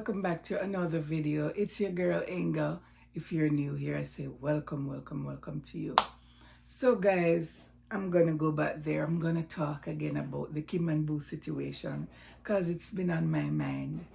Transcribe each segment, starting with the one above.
welcome back to another video. It's your girl Angel. If you're new here, I say welcome, welcome, welcome to you. So guys, I'm gonna go back there. I'm gonna talk again about the Kim and Boo situation because it's been on my mind.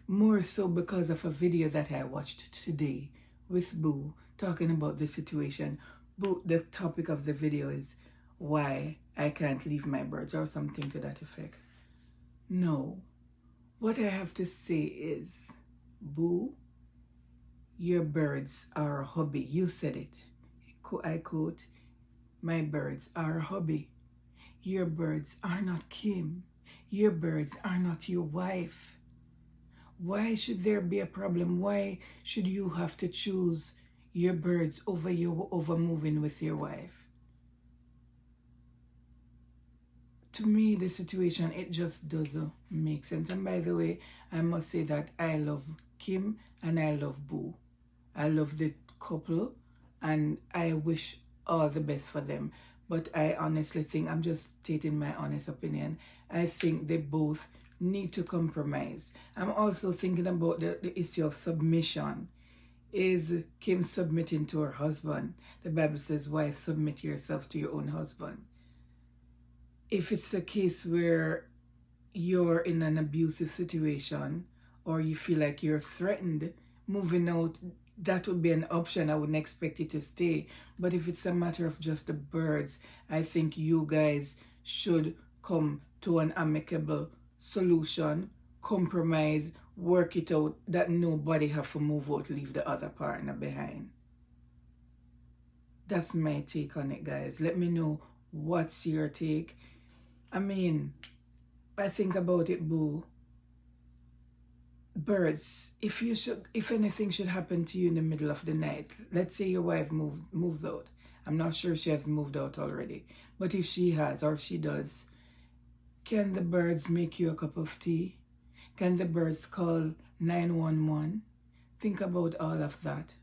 More so because of a video that I watched today with Boo talking about the situation. Boo, the topic of the video is why I can't leave my birds or something to that effect. No. What I have to say is, Boo, your birds are a hobby. You said it. I quote, my birds are a hobby. Your birds are not Kim. Your birds are not your wife. Why should there be a problem? Why should you have to choose your birds over moving with your wife? To me, the situation, it just doesn't make sense. And by the way, I must say that I love Kim and I love Boo. I love the couple and I wish all the best for them. But I honestly think, I'm just stating my honest opinion, I think they both need to compromise. I'm also thinking about the issue of submission. Is Kim submitting to her husband? The Bible says, wife, submit yourself to your own husband. If it's a case where you're in an abusive situation or you feel like you're threatened, moving out, that would be an option. I wouldn't expect you to stay. But if it's a matter of just the birds, I think you guys should come to an amicable solution, compromise, work it out, that nobody have to move out, leave the other partner behind. That's my take on it, guys. Let me know what's your take. I mean, I think about it, Boo. Birds, if anything should happen to you in the middle of the night, let's say your wife moves out. I'm not sure she has moved out already, but if she has or if she does, can the birds make you a cup of tea? Can the birds call 911? Think about all of that.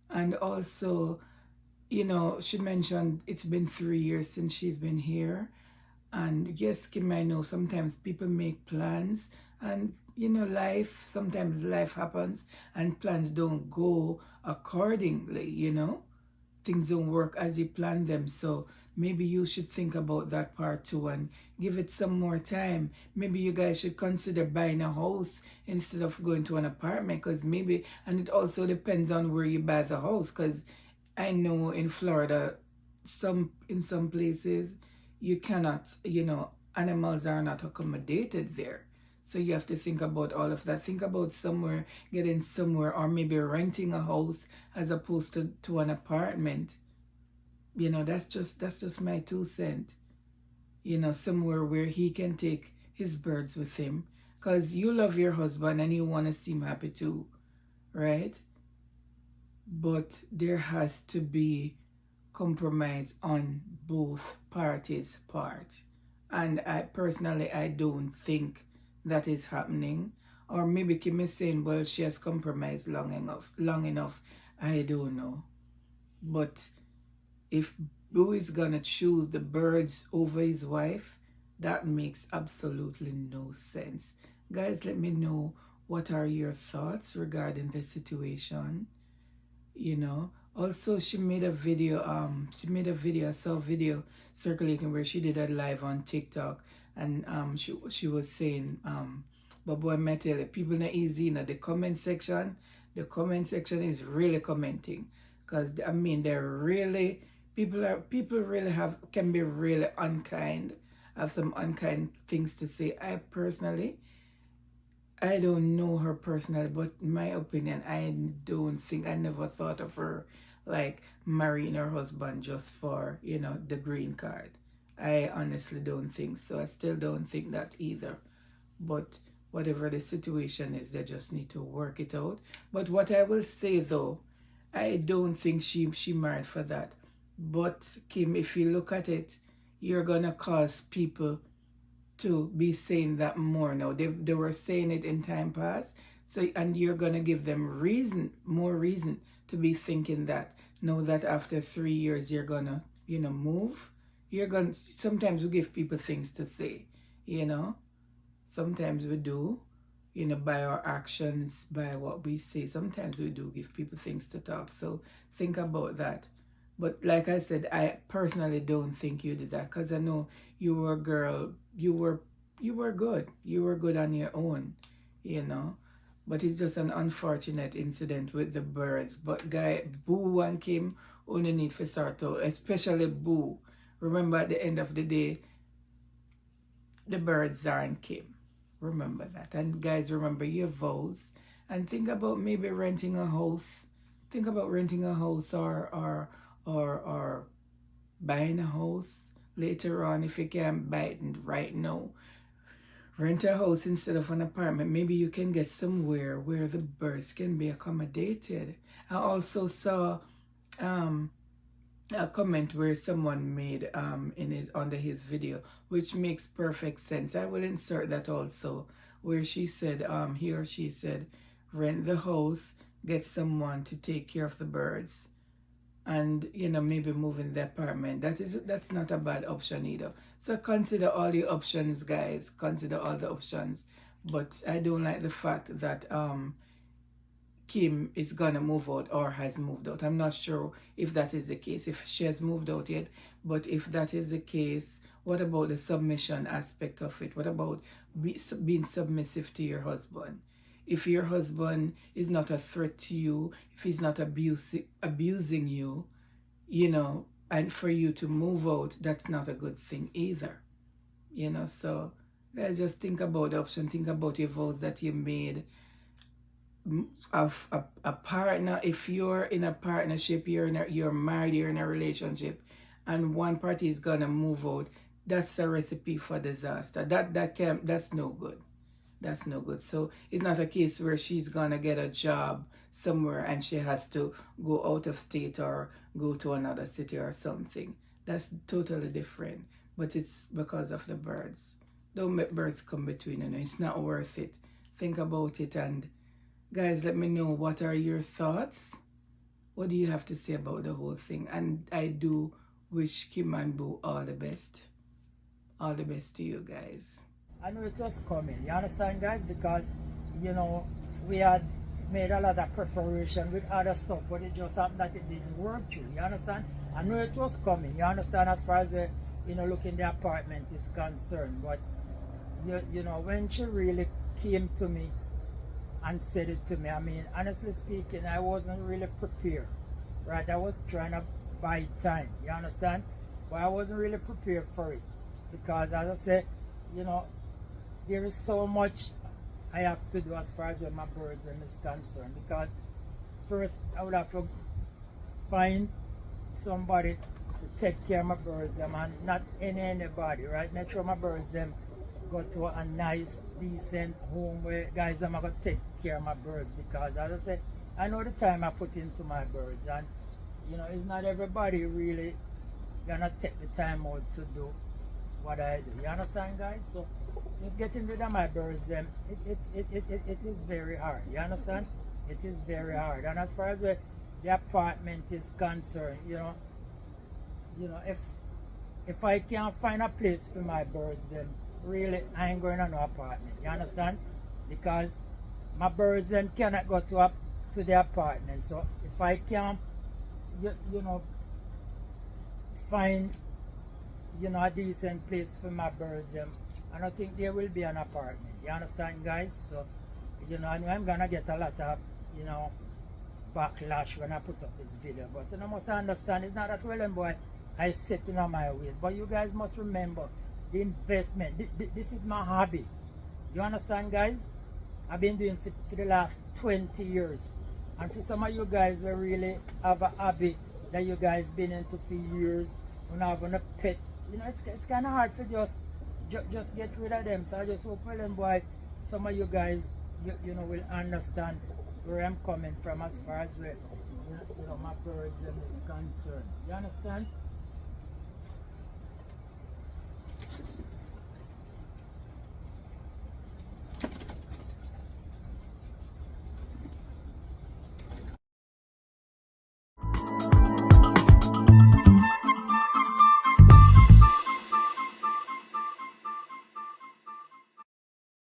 And also, you know, she mentioned it's been 3 years since she's been here. And yes, Kim, I know sometimes people make plans and, you know, sometimes life happens and plans don't go accordingly, you know. Things don't work as you plan them. So maybe you should think about that part too and give it some more time. Maybe you guys should consider buying a house instead of going to an apartment, because maybe, and it also depends on where you buy the house, because I know in Florida, in some places, you cannot, you know, animals are not accommodated there. So you have to think about all of that. Think about getting somewhere, or maybe renting a house as opposed to an apartment. You know, that's just my 2 cents. You know, somewhere where he can take his birds with him. Because you love your husband and you want to see him happy too, right? But there has to be compromise on both parties' part. And I personally, I don't think that is happening. Or maybe Kim is saying, well, she has compromised long enough. I don't know. But if Boo is gonna choose the birds over his wife, that makes absolutely no sense. Guys, let me know what are your thoughts regarding the situation. You know, also she made a video, I saw a video circulating where she did a live on TikTok, and she was saying, but boy, I tell you, people not easy in the comment section. The comment section is really commenting, because I mean, they're really, people really can be really unkind, have some unkind things to say. I don't know her personally, but in my opinion, I never thought of her like marrying her husband just for, you know, the green card. I honestly don't think so. I still don't think that either. But whatever the situation is, they just need to work it out. But what I will say though, I don't think she married for that. But Kim, if you look at it, you're gonna cause people to be saying that more now. They were saying it in time past. So, and you're going to give them more reason to be thinking that now that after 3 years you're going to, you know, move. Sometimes we give people things to say, you know. Sometimes we do. you know, by our actions, by what we say. Sometimes we do give people things to talk. So think about that. But like I said, I personally don't think you did that, because I know you were a girl. You were good. You were good on your own, you know. But it's just an unfortunate incident with the birds. But guy, Boo and Kim only need for sort out, especially Boo. Remember, at the end of the day, the birds aren't Kim. Remember that. And guys, remember your vows. And think about maybe renting a house. Think about renting a house, or buying a house later on if you can't buy it right now. Rent a house instead of an apartment. Maybe you can get somewhere where the birds can be accommodated. I also saw a comment where someone made under his video, which makes perfect sense. I will insert that also, where she said he or she said, rent the house, get someone to take care of the birds, and you know, maybe move in the apartment. That's not a bad option either. So consider all the options, guys. Consider all the options. But I don't like the fact that Kim is gonna move out or has moved out. I'm not sure if that is the case, if she has moved out yet. But if that is the case, what about the submission aspect of it? What about being submissive to your husband? If your husband is not a threat to you, if he's not abusing you, you know, and for you to move out, that's not a good thing either. You know, so guys, just think about the option. Think about your vows that you made. Of a partner, if you're in a partnership, you're married, you're in a relationship, and one party is gonna move out, that's a recipe for disaster. That's no good. That's no good. So it's not a case where she's gonna get a job somewhere and she has to go out of state or go to another city or something. That's totally different. But it's because of the birds. Don't let birds come between you. It's not worth it. Think about it, and guys, let me know, what are your thoughts? What do you have to say about the whole thing? And I do wish Kim and Boo all the best. All the best to you guys. I knew it was coming, you understand, guys? Because, you know, we had made a lot of preparation with other stuff, but it just happened that it didn't work through, you understand? I knew it was coming, you understand, as far as the, you know, looking the apartment is concerned. But, you know, when she really came to me and said it to me, I mean, honestly speaking, I wasn't really prepared, right? I was trying to buy time, you understand? But I wasn't really prepared for it, because as I said, you know, there is so much I have to do as far as where my birds are concerned. Because first I would have to find somebody to take care of my birds, and not anybody, right? Make sure my birds them go to a nice, decent home where guys I'm gonna take care of my birds. Because as I said, I know the time I put into my birds, and you know, it's not everybody really gonna take the time out to do what I do. You understand, guys? So just getting rid of my birds, it is very hard. You understand? It is very hard. And as far as the apartment is concerned, you know, if I can't find a place for my birds, then really I ain't going to no apartment. You understand? Because my birds then cannot go to the apartment. So if I can't, you know, find, you know, a decent place for my birds, I don't think there will be an apartment. You understand, guys? So, you know, I know I'm gonna get a lot of, you know, backlash when I put up this video. But you know, must understand, it's not that well and boy I sitting on my ways. But you guys must remember the investment. This is my hobby. You understand, guys? I've been doing it for the last 20 years. And for some of you guys who really have a hobby that you guys been into for years, when having a pet, you know, it's kind of hard for just get rid of them. So I just hope, well and boy, some of you guys, you know, will understand where I'm coming from as far as where, you know, my birds is concerned. You understand?